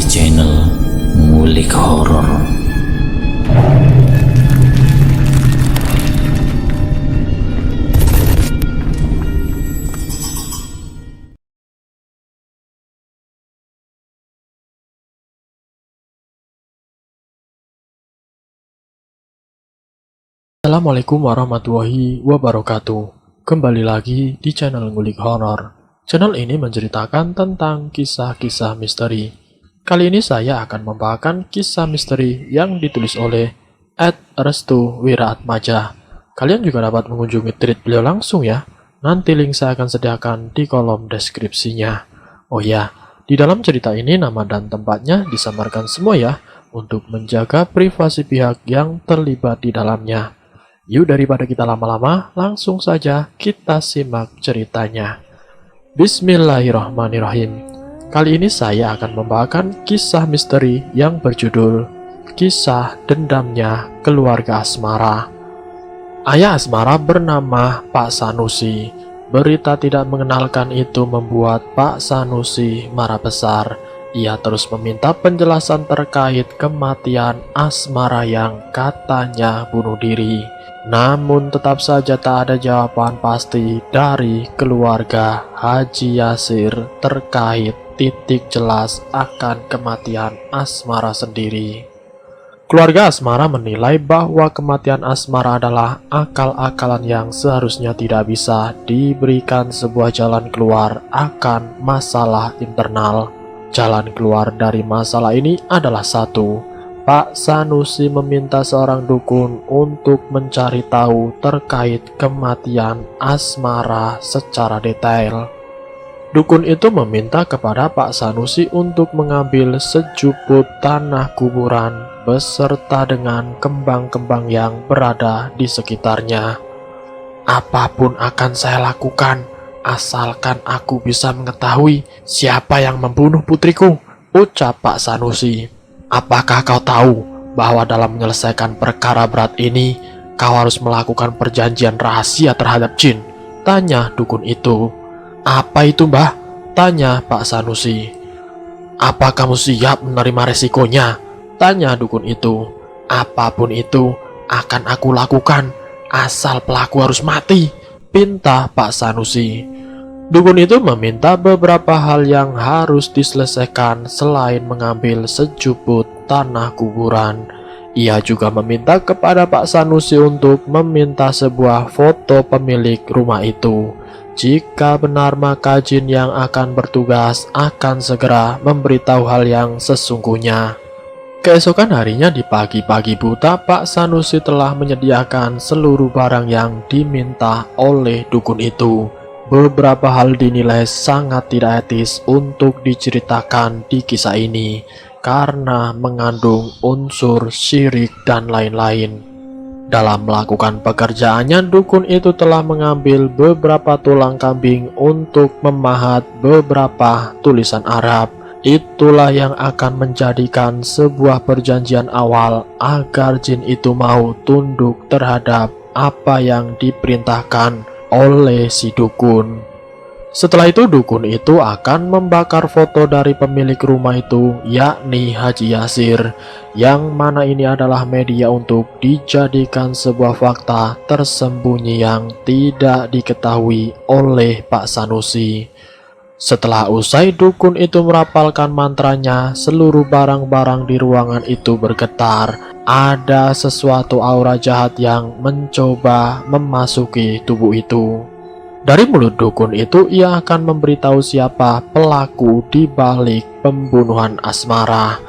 channel Ngulik Horor. Assalamualaikum warahmatullahi wabarakatuh. Kembali lagi di channel Ngulik Horor. Channel ini menceritakan tentang kisah-kisah misteri. Kali ini saya akan membawakan kisah misteri yang ditulis oleh @restu_wiraatmaja. Kalian juga dapat mengunjungi tweet beliau langsung ya. Nanti link saya akan sediakan di kolom deskripsinya. Oh ya, di dalam cerita ini nama dan tempatnya disamarkan semua ya, untuk menjaga privasi pihak yang terlibat di dalamnya. Yuk daripada kita lama-lama, langsung saja kita simak ceritanya. Bismillahirrahmanirrahim. Kali ini saya akan membawakan kisah misteri yang berjudul Kisah Dendamnya Keluarga Asmara. Ayah Asmara bernama Pak Sanusi. Berita tidak mengenalkan itu membuat Pak Sanusi marah besar. Ia terus meminta penjelasan terkait kematian Asmara yang katanya bunuh diri. Namun tetap saja tak ada jawaban pasti dari keluarga Haji Yasir terkait titik jelas akan kematian Asmara sendiri. Keluarga Asmara menilai bahwa kematian Asmara adalah akal-akalan yang seharusnya tidak bisa diberikan sebuah jalan keluar akan masalah internal. Jalan keluar dari masalah ini adalah satu. Pak Sanusi meminta seorang dukun untuk mencari tahu terkait kematian Asmara secara detail. Dukun itu meminta kepada Pak Sanusi untuk mengambil sejuput tanah kuburan beserta dengan kembang-kembang yang berada di sekitarnya. Apapun akan saya lakukan, asalkan aku bisa mengetahui siapa yang membunuh putriku, ucap Pak Sanusi. Apakah kau tahu bahwa dalam menyelesaikan perkara berat ini, kau harus melakukan perjanjian rahasia terhadap jin? Tanya dukun itu. Apa itu, Mbah? Tanya Pak Sanusi. Apa kamu siap menerima resikonya? Tanya dukun itu. Apapun itu akan aku lakukan, asal pelaku harus mati, pinta Pak Sanusi. Dukun itu meminta beberapa hal yang harus diselesaikan selain mengambil sejuput tanah kuburan. Ia juga meminta kepada Pak Sanusi untuk meminta sebuah foto pemilik rumah itu. Jika benar maka jin yang akan bertugas akan segera memberitahu hal yang sesungguhnya. Keesokan harinya di pagi-pagi buta, Pak Sanusi telah menyediakan seluruh barang yang diminta oleh dukun itu. Beberapa hal dinilai sangat tidak etis untuk diceritakan di kisah ini karena mengandung unsur syirik dan lain-lain. Dalam melakukan pekerjaannya, dukun itu telah mengambil beberapa tulang kambing untuk memahat beberapa tulisan Arab. Itulah yang akan menjadikan sebuah perjanjian awal agar jin itu mau tunduk terhadap apa yang diperintahkan oleh si dukun. Setelah itu dukun itu akan membakar foto dari pemilik rumah itu, yakni Haji Yasir, yang mana ini adalah media untuk dijadikan sebuah fakta tersembunyi yang tidak diketahui oleh Pak Sanusi. Setelah usai dukun itu merapalkan mantranya, seluruh barang-barang di ruangan itu bergetar. Ada sesuatu aura jahat yang mencoba memasuki tubuh itu. Dari mulut dukun itu ia akan memberitahu siapa pelaku di balik pembunuhan Asmara.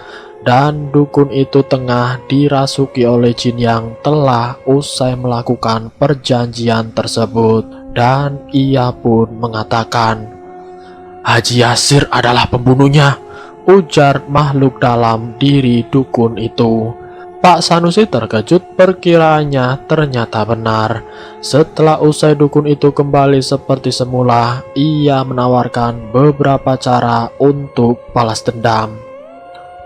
Dan dukun itu tengah dirasuki oleh jin yang telah usai melakukan perjanjian tersebut. Dan ia pun mengatakan, Haji Yasir adalah pembunuhnya, ujar makhluk dalam diri dukun itu. Pak Sanusi terkejut, perkiraannya ternyata benar. Setelah usai dukun itu kembali seperti semula, ia menawarkan beberapa cara untuk balas dendam.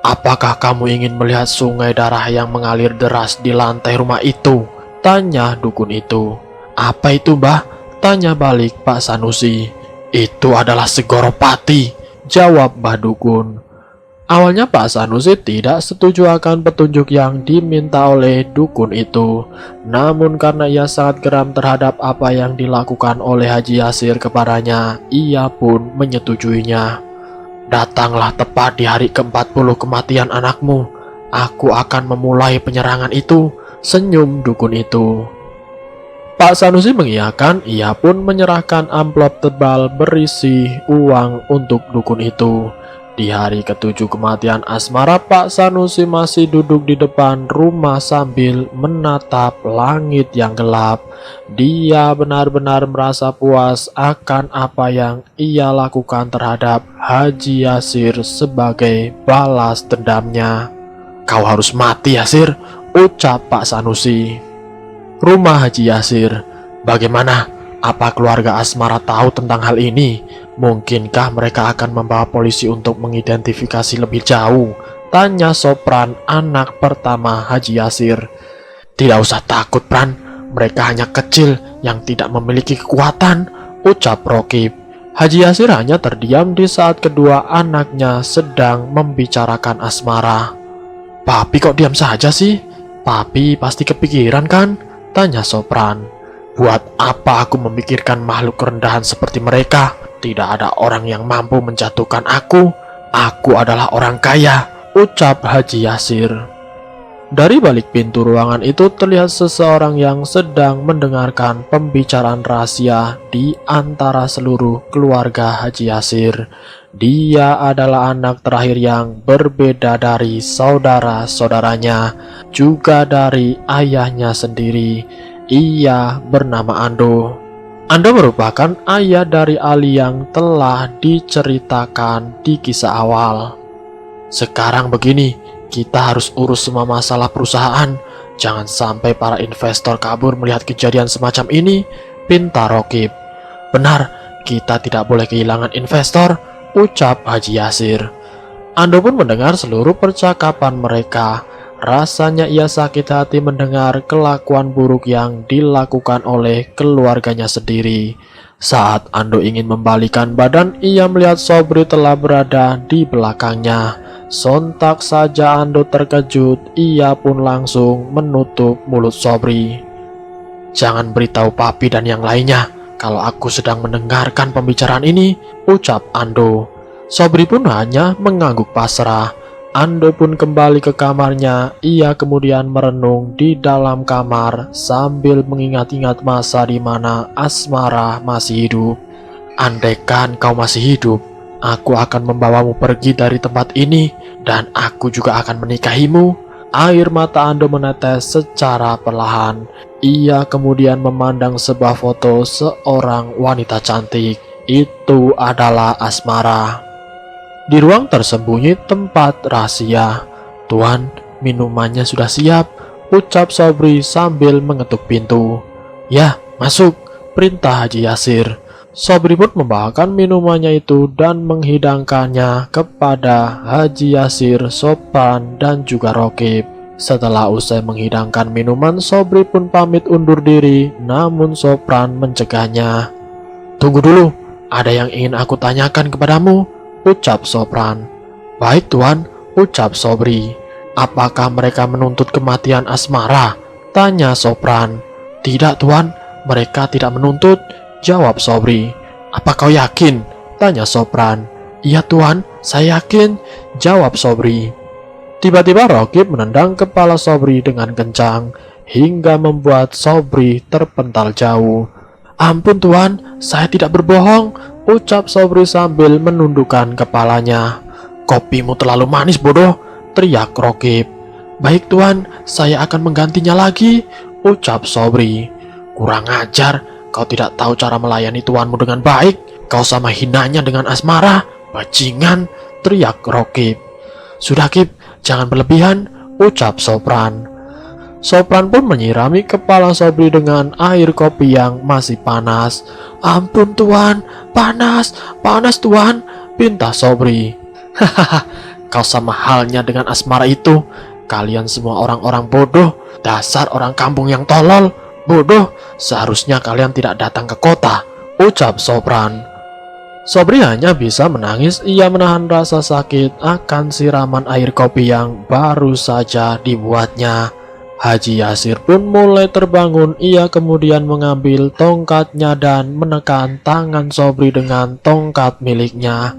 Apakah kamu ingin melihat sungai darah yang mengalir deras di lantai rumah itu? Tanya dukun itu. Apa itu, Mbah? Tanya balik Pak Sanusi. Itu adalah Segoropati, jawab Mbah Dukun. Awalnya Pak Sanusi tidak setuju akan petunjuk yang diminta oleh dukun itu. Namun karena ia sangat geram terhadap apa yang dilakukan oleh Haji Yasir kepadanya, ia pun menyetujuinya. Datanglah tepat di hari ke-40 kematian anakmu. Aku akan memulai penyerangan itu, senyum dukun itu. Pak Sanusi mengiyakan, ia pun menyerahkan amplop tebal berisi uang untuk dukun itu. Di hari ke-7 kematian Asmara, Pak Sanusi masih duduk di depan rumah sambil menatap langit yang gelap. Dia benar-benar merasa puas akan apa yang ia lakukan terhadap Haji Yasir sebagai balas dendamnya. Kau harus mati, Yasir, ucap Pak Sanusi. Rumah Haji Yasir. Bagaimana? Apa keluarga Asmara tahu tentang hal ini? Mungkinkah mereka akan membawa polisi untuk mengidentifikasi lebih jauh? Tanya Sopran, anak pertama Haji Yasir. Tidak usah takut, Pran. Mereka hanya kecil yang tidak memiliki kekuatan, ucap Rokib. Haji Yasir hanya terdiam di saat kedua anaknya sedang membicarakan Asmara. Papi kok diam saja sih? Papi pasti kepikiran kan? Tanya Sopran. Buat apa aku memikirkan makhluk kerendahan seperti mereka? Tidak ada orang yang mampu menjatuhkan aku. Aku adalah orang kaya, ucap Haji Yasir. Dari balik pintu ruangan itu terlihat seseorang yang sedang mendengarkan pembicaraan rahasia di antara seluruh keluarga Haji Yasir. Dia adalah anak terakhir yang berbeda dari saudara-saudaranya, juga dari ayahnya sendiri. Ia bernama Ando. Ando merupakan ayah dari Ali yang telah diceritakan di kisah awal. Sekarang begini, kita harus urus semua masalah perusahaan. Jangan sampai para investor kabur melihat kejadian semacam ini, pinta Rokib. Benar, kita tidak boleh kehilangan investor, ucap Haji Yasir. Ando pun mendengar seluruh percakapan mereka. Rasanya ia sakit hati mendengar kelakuan buruk yang dilakukan oleh keluarganya sendiri. Saat Ando ingin membalikan badan, ia melihat Sobri telah berada di belakangnya. Sontak saja Ando terkejut, ia pun langsung menutup mulut Sobri. Jangan beritahu Papi dan yang lainnya kalau aku sedang mendengarkan pembicaraan ini, ucap Ando. Sobri pun hanya mengangguk pasrah. Ando pun kembali ke kamarnya. Ia kemudian merenung di dalam kamar sambil mengingat-ingat masa di mana Asmara masih hidup. Andaikan kau masih hidup, aku akan membawamu pergi dari tempat ini dan aku juga akan menikahimu. Air mata Ando menetes secara perlahan. Ia kemudian memandang sebuah foto seorang wanita cantik. Itu adalah Asmara. Di ruang tersembunyi tempat rahasia. Tuan, minumannya sudah siap, ucap Sobri sambil mengetuk pintu. Ya, masuk, perintah Haji Yasir. Sobri pun membawakan minumannya itu dan menghidangkannya kepada Haji Yasir, Sopran, dan juga Rokib. Setelah usai menghidangkan minuman, Sobri pun pamit undur diri, namun Sopran mencegahnya. Tunggu dulu, ada yang ingin aku tanyakan kepadamu, ucap Sopran. Baik tuan, ucap Sobri. Apakah mereka menuntut kematian Asmara? Tanya Sopran. Tidak tuan, mereka tidak menuntut, jawab Sobri. Apa kau yakin? Tanya Sopran. Iya tuan, saya yakin, jawab Sobri. Tiba-tiba Rokib menendang kepala Sobri dengan kencang hingga membuat Sobri terpental jauh. Ampun tuan, saya tidak berbohong, ucap Sobri sambil menundukkan kepalanya. Kopimu terlalu manis bodoh, teriak Rokib. Baik tuan, saya akan menggantinya lagi, ucap Sobri. Kurang ajar, kau tidak tahu cara melayani tuanmu dengan baik. Kau sama hinanya dengan Asmara, bajingan, teriak Rokib. Sudah Kib, jangan berlebihan, ucap Sopran. Sopran pun menyirami kepala Sobri dengan air kopi yang masih panas. Ampun tuan, panas, panas tuan, pinta Sobri. Hahaha, kau sama halnya dengan Asmara itu. Kalian semua orang-orang bodoh, dasar orang kampung yang tolol, bodoh. Seharusnya kalian tidak datang ke kota, ucap Sopran. Sobri hanya bisa menangis. Ia menahan rasa sakit akan siraman air kopi yang baru saja dibuatnya. Haji Yasir pun mulai terbangun. Ia kemudian mengambil tongkatnya dan menekan tangan Sobri dengan tongkat miliknya.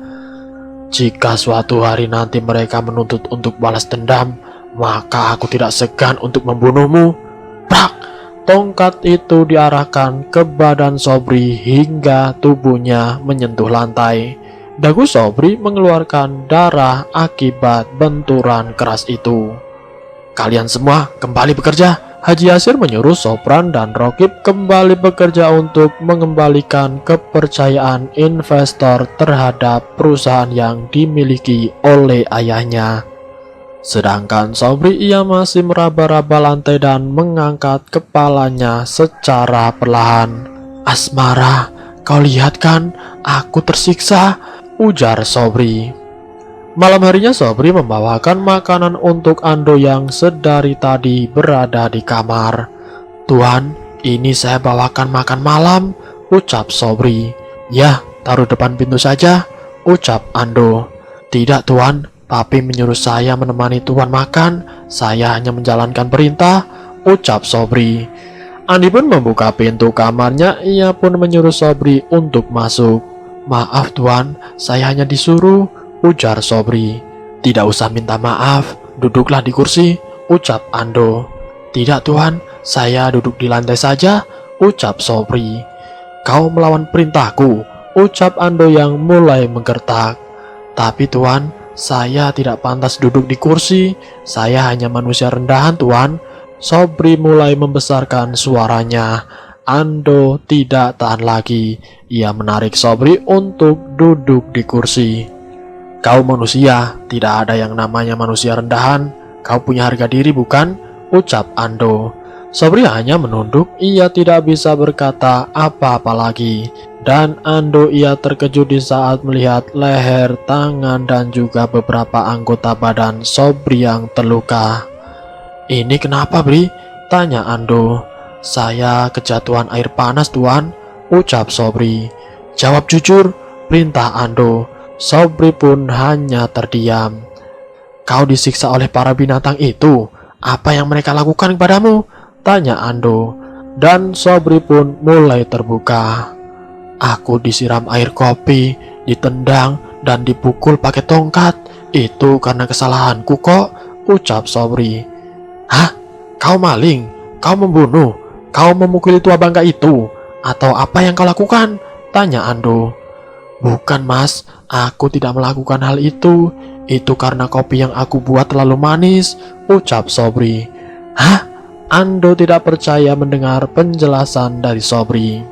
Jika suatu hari nanti mereka menuntut untuk balas dendam, maka aku tidak segan untuk membunuhmu. Prak! Tongkat itu diarahkan ke badan Sobri hingga tubuhnya menyentuh lantai. Dagu Sobri mengeluarkan darah akibat benturan keras itu. Kalian semua kembali bekerja. Haji Yasir menyuruh Sopran dan Rokib kembali bekerja untuk mengembalikan kepercayaan investor terhadap perusahaan yang dimiliki oleh ayahnya. Sedangkan Sobri ia masih meraba-raba lantai dan mengangkat kepalanya secara perlahan. Asmara, kau lihat kan, aku tersiksa, ujar Sobri. Malam harinya Sobri membawakan makanan untuk Ando yang sedari tadi berada di kamar. Tuan, ini saya bawakan makan malam, ucap Sobri. Ya, taruh depan pintu saja, ucap Ando. Tidak tuan, Papi menyuruh saya menemani Tuan makan. Saya hanya menjalankan perintah, ucap Sobri. Andi pun membuka pintu kamarnya. Ia pun menyuruh Sobri untuk masuk. Maaf Tuan, saya hanya disuruh, ujar Sobri. Tidak usah minta maaf, duduklah di kursi, ucap Ando. Tidak Tuan, saya duduk di lantai saja, ucap Sobri. Kau melawan perintahku, ucap Ando yang mulai menggertak. Tapi Tuan, saya tidak pantas duduk di kursi. Saya hanya manusia rendahan Tuan. Sobri mulai membesarkan suaranya. Ando tidak tahan lagi. Ia menarik Sobri untuk duduk di kursi. Kau manusia, tidak ada yang namanya manusia rendahan. Kau punya harga diri bukan? Ucap Ando. Sobri hanya menunduk. Ia tidak bisa berkata apa-apa lagi. Dan Ando ia terkejut di saat melihat leher, tangan, dan juga beberapa anggota badan Sobri yang terluka. Ini kenapa, Bri? Tanya Ando. Saya kejatuhan air panas, Tuan, ucap Sobri. Jawab jujur, perintah Ando. Sobri pun hanya terdiam. Kau disiksa oleh para binatang itu. Apa yang mereka lakukan kepadamu? Tanya Ando. Dan Sobri pun mulai terbuka. Aku disiram air kopi, ditendang, dan dipukul pakai tongkat. Itu karena kesalahanku kok, ucap Sobri. Hah? Kau maling? Kau membunuh? Kau memukuli tua bangka itu? Atau apa yang kau lakukan? Tanya Ando. Bukan mas, aku tidak melakukan hal itu. Itu karena kopi yang aku buat terlalu manis, ucap Sobri. Hah? Ando tidak percaya mendengar penjelasan dari Sobri.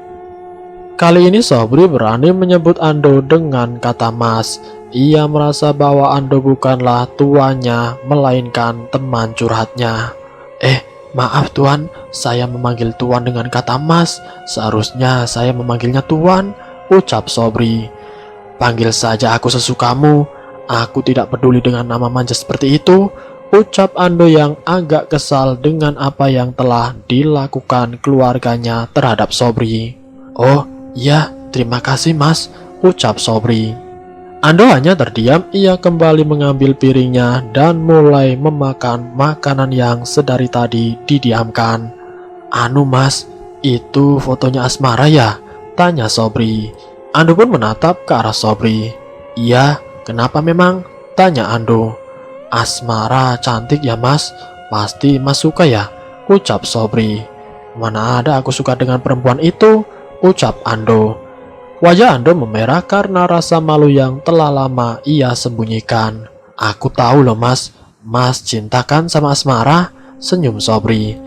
Kali ini Sobri berani menyebut Ando dengan kata mas. Ia merasa bahwa Ando bukanlah tuannya, melainkan teman curhatnya. Maaf tuan, saya memanggil tuan dengan kata mas. Seharusnya saya memanggilnya tuan, ucap Sobri. Panggil saja aku sesukamu. Aku tidak peduli dengan nama manja seperti itu, ucap Ando yang agak kesal dengan apa yang telah dilakukan keluarganya terhadap Sobri. Oh, ya, terima kasih mas, ucap Sobri. Ando hanya terdiam. Ia kembali mengambil piringnya dan mulai memakan makanan yang sedari tadi didiamkan. Anu mas, itu fotonya Asmara ya? Tanya Sobri. Ando pun menatap ke arah Sobri. Iya, kenapa memang? Tanya Ando. Asmara cantik ya mas? Pasti mas suka ya? Ucap Sobri. Mana ada aku suka dengan perempuan itu? Ucap Ando. Wajah Ando memerah karena rasa malu yang telah lama ia sembunyikan. Aku tahu loh mas, mas cinta kan sama Asmara? Senyum Sobri.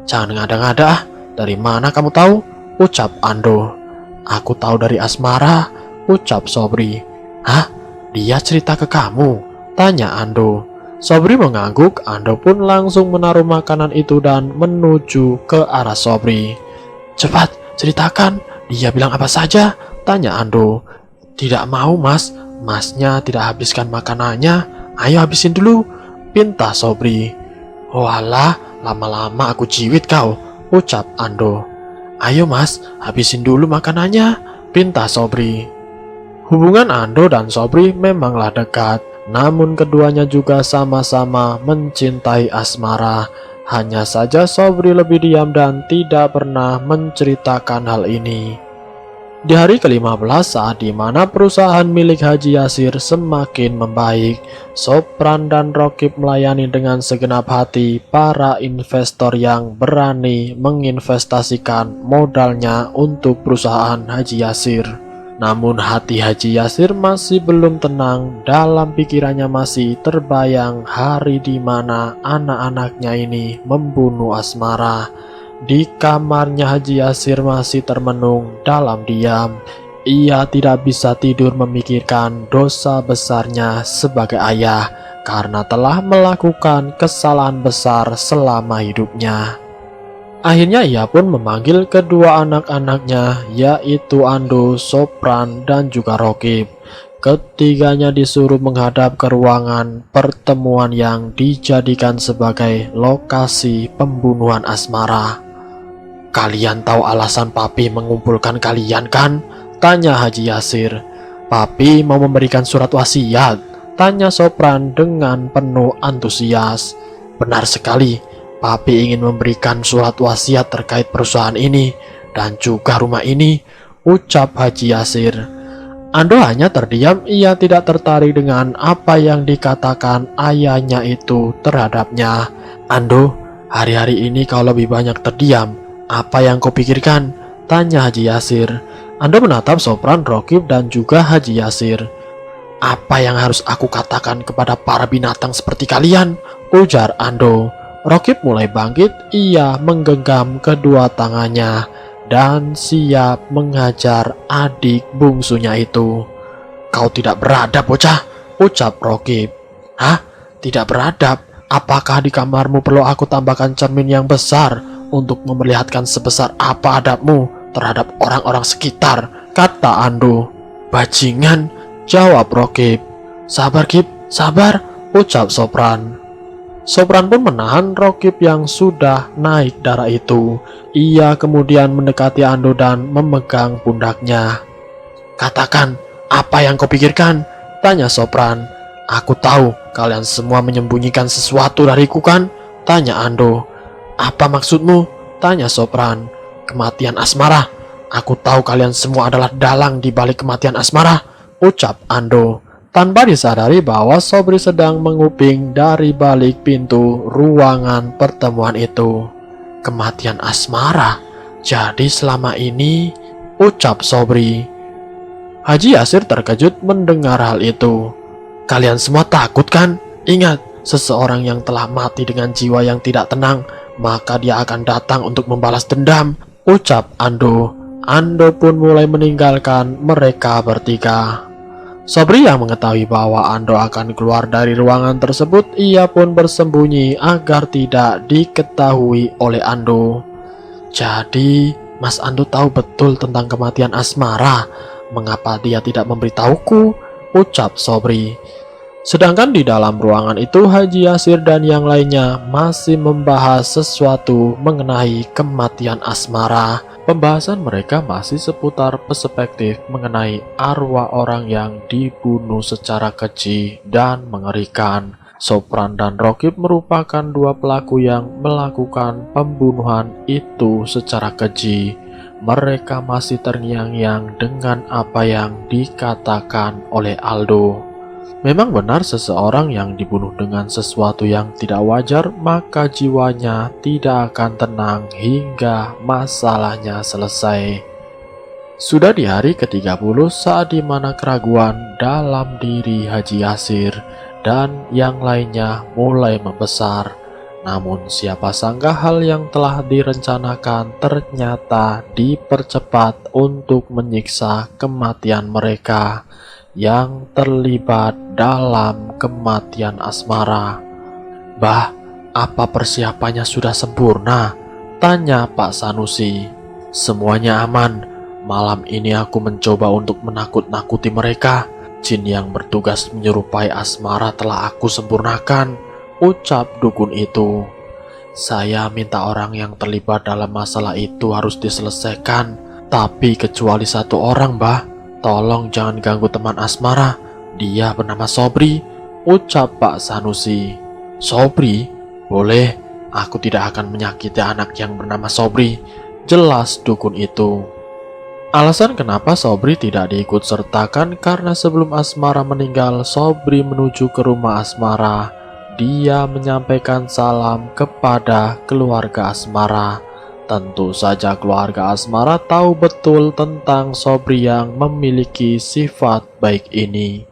Jangan ngada-ngada, dari mana kamu tahu? Ucap Ando. Aku tahu dari Asmara, ucap Sobri. Hah? Dia cerita ke kamu? Tanya Ando. Sobri mengangguk. Ando pun langsung menaruh makanan itu dan menuju ke arah Sobri. Cepat, ceritakan, dia bilang apa saja? Tanya Ando. Tidak mau mas, masnya tidak habiskan makanannya. Ayo habisin dulu, pinta Sobri. Walah, lama-lama aku jiwit kau, ucap Ando. Ayo mas, habisin dulu makanannya, pinta Sobri. Hubungan Ando dan Sobri memanglah dekat, namun keduanya juga sama-sama mencintai Asmara. Hanya saja Sobri lebih diam dan tidak pernah menceritakan hal ini. Di hari ke-15 saat dimana perusahaan milik Haji Yasir semakin membaik, Sopran dan Rokib melayani dengan segenap hati para investor yang berani menginvestasikan modalnya untuk perusahaan Haji Yasir. Namun hati Haji Yasir masih belum tenang, dalam pikirannya masih terbayang hari di mana anak-anaknya ini membunuh Asmara. Di kamarnya Haji Yasir masih termenung dalam diam. Ia tidak bisa tidur memikirkan dosa besarnya sebagai ayah karena telah melakukan kesalahan besar selama hidupnya. Akhirnya ia pun memanggil kedua anak-anaknya, yaitu Ando, Sopran, dan juga Rokib. Ketiganya disuruh menghadap ke ruangan pertemuan yang dijadikan sebagai lokasi pembunuhan Asmara. "Kalian tahu alasan Papi mengumpulkan kalian kan?" tanya Haji Yasir. "Papi mau memberikan surat wasiat?" tanya Sopran dengan penuh antusias. "Benar sekali, Papi ingin memberikan surat wasiat terkait perusahaan ini dan juga rumah ini," ucap Haji Yasir. Ando hanya terdiam, ia tidak tertarik dengan apa yang dikatakan ayahnya itu terhadapnya. "Ando, hari-hari ini kau lebih banyak terdiam. Apa yang kau pikirkan?" tanya Haji Yasir. Ando menatap Sopran, Rokib, dan juga Haji Yasir. "Apa yang harus aku katakan kepada para binatang seperti kalian?" ujar Ando. Rokib mulai bangkit, ia menggenggam kedua tangannya dan siap mengajar adik bungsunya itu. "Kau tidak beradab, bocah," ucap Rokib. "Hah? Tidak beradab? Apakah di kamarmu perlu aku tambahkan cermin yang besar untuk memperlihatkan sebesar apa adabmu terhadap orang-orang sekitar?" kata Ando. "Bajingan," jawab Rokib. "Sabar Kib, sabar," ucap Sopran. Sopran pun menahan Rokib yang sudah naik darah itu. Ia kemudian mendekati Ando dan memegang pundaknya. "Katakan, apa yang kau pikirkan?" tanya Sopran. "Aku tahu kalian semua menyembunyikan sesuatu dariku kan?" tanya Ando. "Apa maksudmu?" tanya Sopran. "Kematian Asmara. Aku tahu kalian semua adalah dalang di balik kematian Asmara," ucap Ando. Tanpa disadari bahwa Sobri sedang menguping dari balik pintu ruangan pertemuan itu. "Kematian Asmara? Jadi selama ini," ucap Sobri. Haji Yasir terkejut mendengar hal itu. "Kalian semua takut kan? Ingat, seseorang yang telah mati dengan jiwa yang tidak tenang, maka dia akan datang untuk membalas dendam," ucap Ando. Ando pun mulai meninggalkan mereka bertiga. Sobri yang mengetahui bahwa Ando akan keluar dari ruangan tersebut, ia pun bersembunyi agar tidak diketahui oleh Ando. "Jadi, Mas Ando tahu betul tentang kematian Asmara. Mengapa dia tidak memberitahuku?" ucap Sobri. Sedangkan di dalam ruangan itu Haji Yasir dan yang lainnya masih membahas sesuatu mengenai kematian Asmara. Pembahasan mereka masih seputar perspektif mengenai arwah orang yang dibunuh secara keji dan mengerikan. Sopran dan Rokib merupakan dua pelaku yang melakukan pembunuhan itu secara keji. Mereka masih terngiang-ngiang dengan apa yang dikatakan oleh Aldo. Memang benar seseorang yang dibunuh dengan sesuatu yang tidak wajar, maka jiwanya tidak akan tenang hingga masalahnya selesai. Sudah di hari ke-30 saat dimana keraguan dalam diri Haji Yasir dan yang lainnya mulai membesar. Namun siapa sangka hal yang telah direncanakan ternyata dipercepat untuk menyiksa kematian mereka yang terlibat dalam kematian Asmara. "Bah, apa persiapannya sudah sempurna?" tanya Pak Sanusi. "Semuanya aman. Malam ini aku mencoba untuk menakut-nakuti mereka. Jin yang bertugas menyerupai Asmara telah aku sempurnakan," ucap dukun itu. "Saya minta orang yang terlibat dalam masalah itu harus diselesaikan, tapi kecuali satu orang, Bah," tolong jangan ganggu teman Asmara. Dia bernama Sobri, ucap Pak Sanusi. Sobri? Boleh, aku tidak akan menyakiti anak yang bernama Sobri, jelas dukun itu. Alasan kenapa Sobri tidak diikut sertakan karena sebelum Asmara meninggal, Sobri menuju ke rumah Asmara. Dia menyampaikan salam kepada keluarga Asmara. Tentu saja keluarga Asmara tahu betul tentang Sobri yang memiliki sifat baik ini.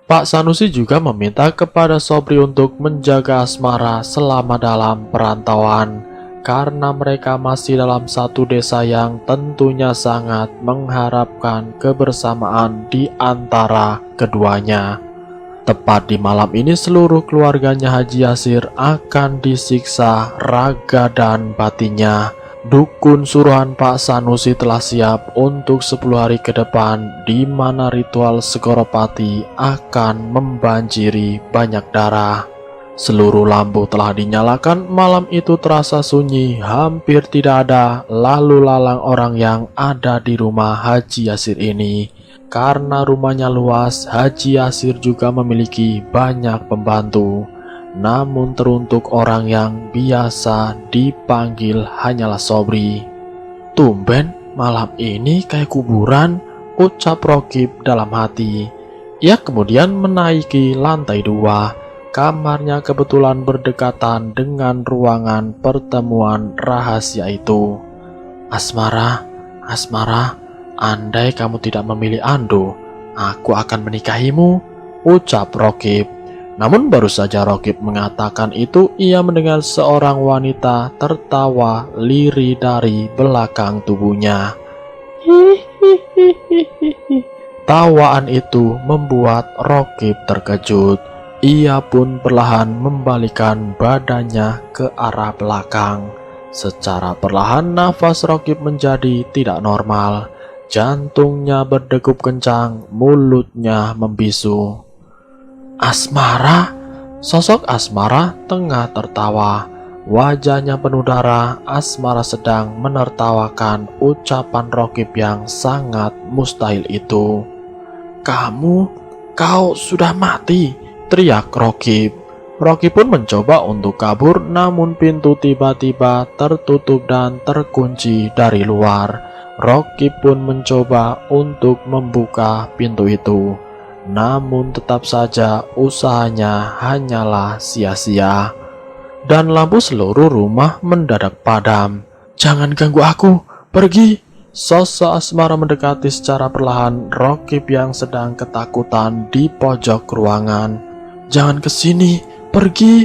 Pak Sanusi juga meminta kepada Sobri untuk menjaga Asmara selama dalam perantauan, karena mereka masih dalam satu desa yang tentunya sangat mengharapkan kebersamaan di antara keduanya. Tepat di malam ini seluruh keluarganya Haji Yasir akan disiksa raga dan batinnya. Dukun suruhan Pak Sanusi telah siap untuk 10 hari ke depan, di mana ritual Segoropati akan membanjiri banyak darah. Seluruh lampu telah dinyalakan, malam itu terasa sunyi, hampir tidak ada lalu lalang orang yang ada di rumah Haji Yasir ini. Karena rumahnya luas, Haji Yasir juga memiliki banyak pembantu. Namun teruntuk orang yang biasa dipanggil hanyalah Sobri. Tumben malam ini kayak kuburan, ucap Rokib dalam hati. Ia kemudian menaiki lantai 2. Kamarnya kebetulan berdekatan dengan ruangan pertemuan rahasia itu. Asmara, Asmara, andai kamu tidak memilih Ando, aku akan menikahimu, ucap Rokib. Namun baru saja Rokib mengatakan itu, ia mendengar seorang wanita tertawa lirih dari belakang tubuhnya. Tawaan itu membuat Rokib terkejut. Ia pun perlahan membalikan badannya ke arah belakang. Secara perlahan nafas Rokib menjadi tidak normal. Jantungnya berdegup kencang, mulutnya membisu. Asmara? Sosok Asmara tengah tertawa. Wajahnya penuh darah. Asmara sedang menertawakan ucapan Rokib yang sangat mustahil itu. Kau sudah mati, teriak Rokib. Rokib pun mencoba untuk kabur, namun pintu tiba-tiba tertutup dan terkunci dari luar. Rokib pun mencoba untuk membuka pintu itu. Namun tetap saja usahanya hanyalah sia-sia. Dan lampu seluruh rumah mendadak padam. Jangan ganggu aku, pergi. Sosok Asmara mendekati secara perlahan Rokib yang sedang ketakutan di pojok ruangan. Jangan kesini, pergi.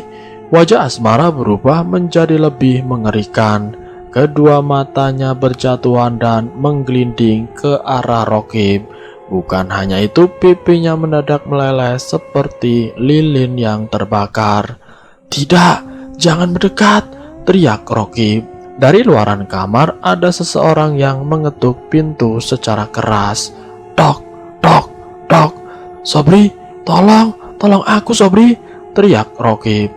Wajah Asmara berubah menjadi lebih mengerikan. Kedua matanya berjatuhan dan menggelinding ke arah Rokib. Bukan hanya itu, pipinya mendadak meleleh seperti lilin yang terbakar. Tidak, jangan mendekat, teriak Rokib. Dari luaran kamar ada seseorang yang mengetuk pintu secara keras. Dok, dok, dok. Sobri, tolong aku Sobri, teriak Rokib.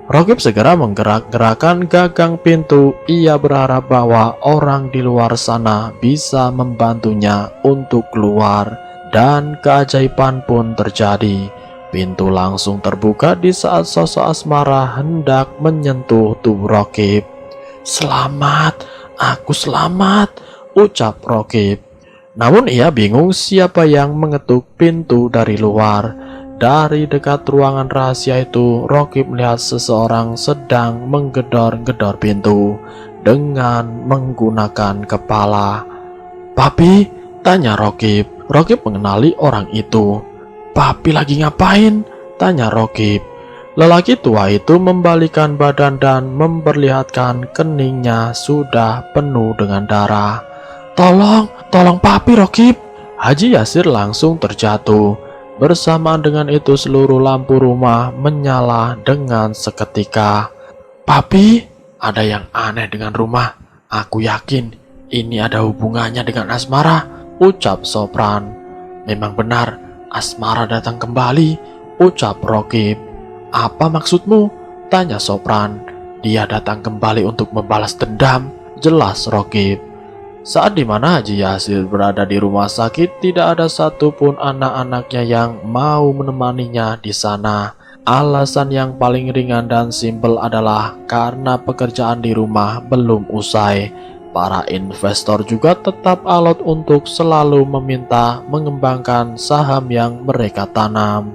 Rokib segera menggerak-gerakan gagang pintu. Ia berharap bahwa orang di luar sana bisa membantunya untuk keluar. Dan keajaiban pun terjadi. Pintu langsung terbuka di saat sosok Asmara hendak menyentuh tubuh Rokib. Selamat, aku selamat, ucap Rokib. Namun ia bingung siapa yang mengetuk pintu dari luar. Dari dekat ruangan rahasia itu, Rokib melihat seseorang sedang menggedor-gedor pintu dengan menggunakan kepala. Papi, tanya Rokib. Rokib mengenali orang itu. Papi lagi ngapain? Tanya Rokib. Lelaki tua itu membalikan badan dan memperlihatkan keningnya sudah penuh dengan darah. Tolong papi Rokib. Haji Yasir langsung terjatuh. Bersamaan dengan itu seluruh lampu rumah menyala dengan seketika. Papi, ada yang aneh dengan rumah. Aku yakin ini ada hubungannya dengan Asmara, ucap Sopran. Memang benar, Asmara datang kembali, ucap Rokib. Apa maksudmu? Tanya Sopran. Dia datang kembali untuk membalas dendam, jelas Rokib. Saat dimana Haji Yasir berada di rumah sakit, tidak ada satupun anak-anaknya yang mau menemaninya di sana. Alasan yang paling ringan dan simpel adalah karena pekerjaan di rumah belum usai. Para investor juga tetap alot untuk selalu meminta mengembangkan saham yang mereka tanam.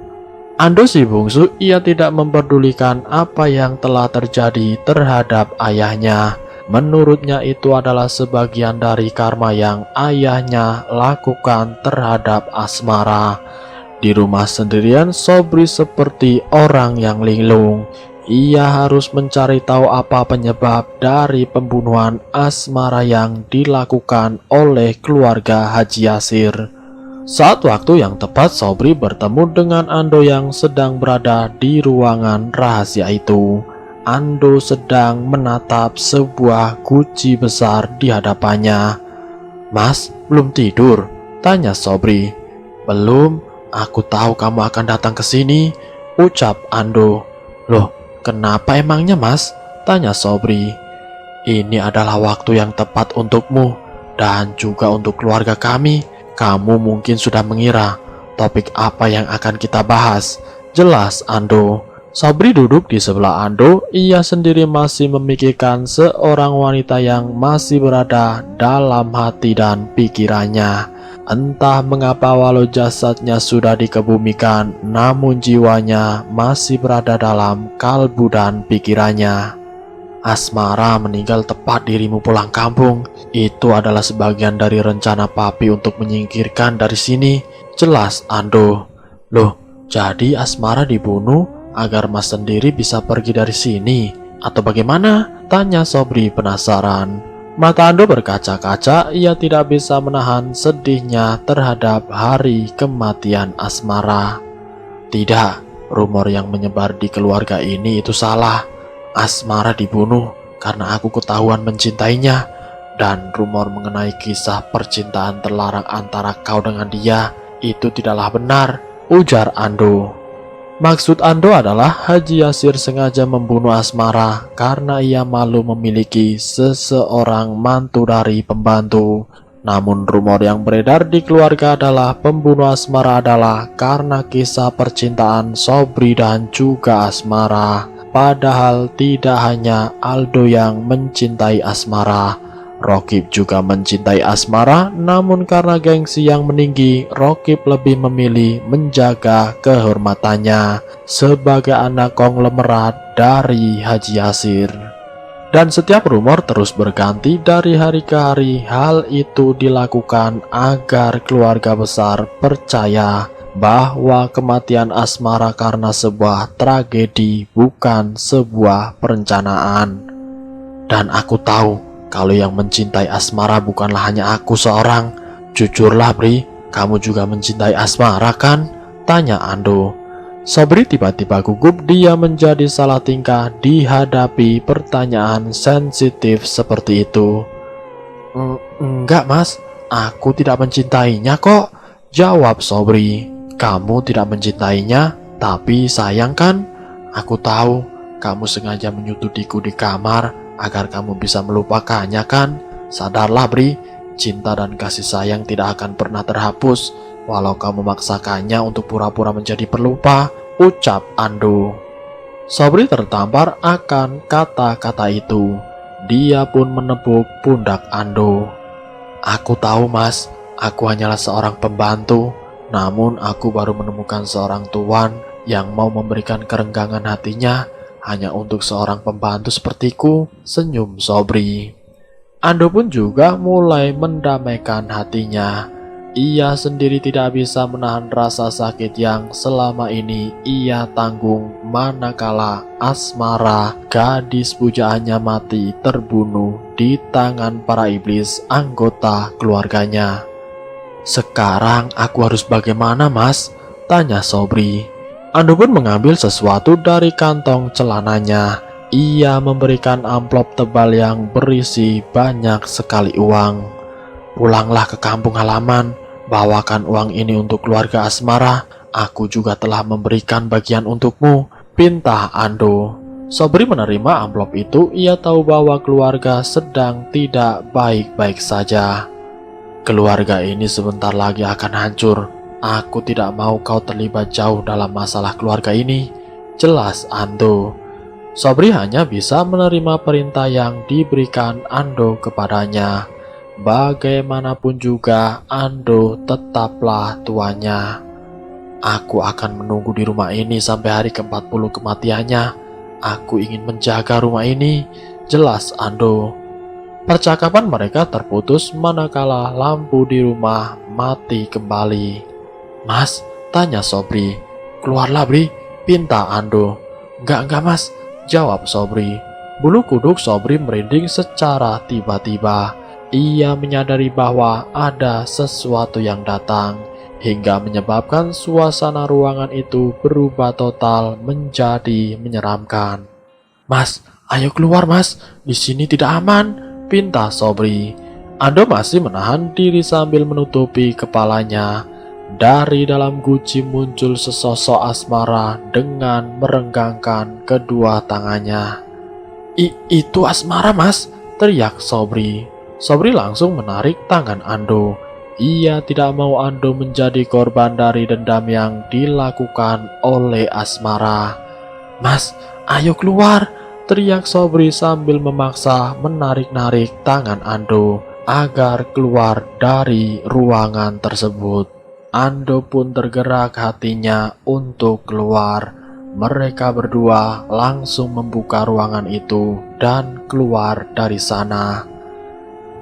Ando si bungsu, ia tidak memperdulikan apa yang telah terjadi terhadap ayahnya. Menurutnya itu adalah sebagian dari karma yang ayahnya lakukan terhadap Asmara. Di rumah sendirian, Sobri seperti orang yang linglung. Ia harus mencari tahu apa penyebab dari pembunuhan Asmara yang dilakukan oleh keluarga Haji Yasir. Saat waktu yang tepat, Sobri bertemu dengan Ando yang sedang berada di ruangan rahasia itu. Ando sedang menatap sebuah guci besar di hadapannya. "Mas, belum tidur?" tanya Sobri. "Belum, aku tahu kamu akan datang ke sini," ucap Ando. "Loh, kenapa emangnya Mas?" tanya Sobri. "Ini adalah waktu yang tepat untukmu dan juga untuk keluarga kami. Kamu mungkin sudah mengira topik apa yang akan kita bahas," jelas Ando. Sobri duduk di sebelah Ando. Ia sendiri masih memikirkan seorang wanita yang masih berada dalam hati dan pikirannya. Entah mengapa walau jasadnya sudah dikebumikan, namun jiwanya masih berada dalam kalbu dan pikirannya. "Asmara meninggal tepat dirimu pulang kampung. Itu adalah sebagian dari rencana papi untuk menyingkirkan dari sini," jelas Ando. "Loh, jadi Asmara dibunuh agar Mas sendiri bisa pergi dari sini, atau bagaimana?" tanya Sobri penasaran. Mata Ando berkaca-kaca. Ia tidak bisa menahan sedihnya terhadap hari kematian Asmara. "Tidak, rumor yang menyebar di keluarga ini itu salah. Asmara dibunuh karena aku ketahuan mencintainya, dan rumor mengenai kisah percintaan terlarang antara kau dengan dia itu tidaklah benar," ujar Ando. Maksud Ando adalah Haji Yasir sengaja membunuh Asmara karena ia malu memiliki seseorang mantu dari pembantu. Namun rumor yang beredar di keluarga adalah pembunuh Asmara adalah karena kisah percintaan Sobri dan juga Asmara. Padahal tidak hanya Aldo yang mencintai Asmara, Rokib juga mencintai Asmara, namun karena gengsi yang meninggi, Rokib lebih memilih menjaga kehormatannya sebagai anak konglomerat dari Haji Yasir. Dan setiap rumor terus berganti dari hari ke hari. Hal itu dilakukan agar keluarga besar percaya bahwa kematian Asmara karena sebuah tragedi, bukan sebuah perencanaan. Dan aku tahu kalau yang mencintai Asmara bukanlah hanya aku seorang. Jujurlah Bri, kamu juga mencintai Asmara kan? Tanya Ando. Sobri tiba-tiba gugup. Dia menjadi salah tingkah dihadapi pertanyaan sensitif seperti itu. Enggak Mas, aku tidak mencintainya kok," jawab Sobri. "Kamu tidak mencintainya, tapi sayang kan? Aku tahu kamu sengaja menyutupiku di kamar agar kamu bisa melupakannya kan? Sadarlah Bri, cinta dan kasih sayang tidak akan pernah terhapus walau kamu memaksakannya untuk pura-pura menjadi pelupa," ucap Ando. Sobri tertampar akan kata-kata itu. Dia pun menepuk pundak Ando. "Aku tahu Mas, aku hanyalah seorang pembantu, namun aku baru menemukan seorang tuan yang mau memberikan kerenggangan hatinya hanya untuk seorang pembantu sepertiku," senyum Sobri. Ando pun juga mulai mendamaikan hatinya. Ia sendiri tidak bisa menahan rasa sakit yang selama ini ia tanggung manakala Asmara, gadis pujaannya, mati terbunuh di tangan para iblis anggota keluarganya. "Sekarang aku harus bagaimana Mas?" tanya Sobri. Ando pun mengambil sesuatu dari kantong celananya. Ia memberikan amplop tebal yang berisi banyak sekali uang. "Pulanglah ke kampung halaman, bawakan uang ini untuk keluarga Asmara. Aku juga telah memberikan bagian untukmu," pinta Ando. Sobri menerima amplop itu. Ia tahu bahwa keluarga sedang tidak baik-baik saja. Keluarga ini sebentar lagi akan hancur. Aku tidak mau kau terlibat jauh dalam masalah keluarga ini. Jelas, Ando. Sobri hanya bisa menerima perintah yang diberikan Ando kepadanya. Bagaimanapun juga, Ando tetaplah tuannya. Aku akan menunggu di rumah ini sampai hari ke-40 kematiannya. Aku ingin menjaga rumah ini. Jelas, Ando. Percakapan mereka terputus manakala lampu di rumah mati kembali. Mas, tanya Sobri. Keluarlah, Bri, pinta Ando. Enggak mas, jawab Sobri. Bulu kuduk Sobri merinding secara tiba-tiba. Ia menyadari bahwa ada sesuatu yang datang, hingga menyebabkan suasana ruangan itu berubah total menjadi menyeramkan. Mas, ayo keluar mas, di sini tidak aman, pinta Sobri. Ando masih menahan diri sambil menutupi kepalanya. Dari dalam guci muncul sesosok Asmara dengan merenggangkan kedua tangannya. Itu Asmara mas, teriak Sobri. Sobri langsung menarik tangan Ando. Ia tidak mau Ando menjadi korban dari dendam yang dilakukan oleh Asmara. Mas, ayo keluar, teriak Sobri sambil memaksa menarik-narik tangan Ando agar keluar dari ruangan tersebut. Ando pun tergerak hatinya untuk keluar. Mereka berdua langsung membuka ruangan itu dan keluar dari sana.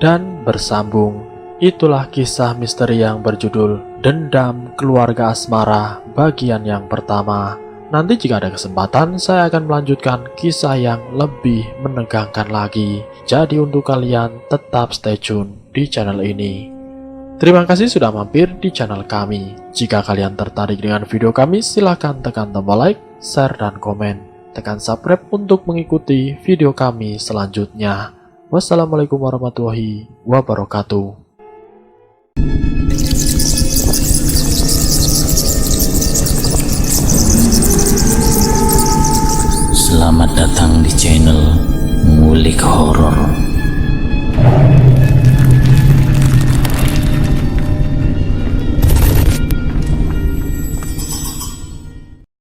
Dan bersambung. Itulah kisah misteri yang berjudul Dendam Keluarga Asmara bagian yang pertama. Nanti jika ada kesempatan saya akan melanjutkan kisah yang lebih menegangkan lagi. Jadi untuk kalian tetap stay tune di channel ini. Terima kasih sudah mampir di channel kami. Jika kalian tertarik dengan video kami, silahkan tekan tombol like, share, dan komen. Tekan subscribe untuk mengikuti video kami selanjutnya. Wassalamualaikum warahmatullahi wabarakatuh.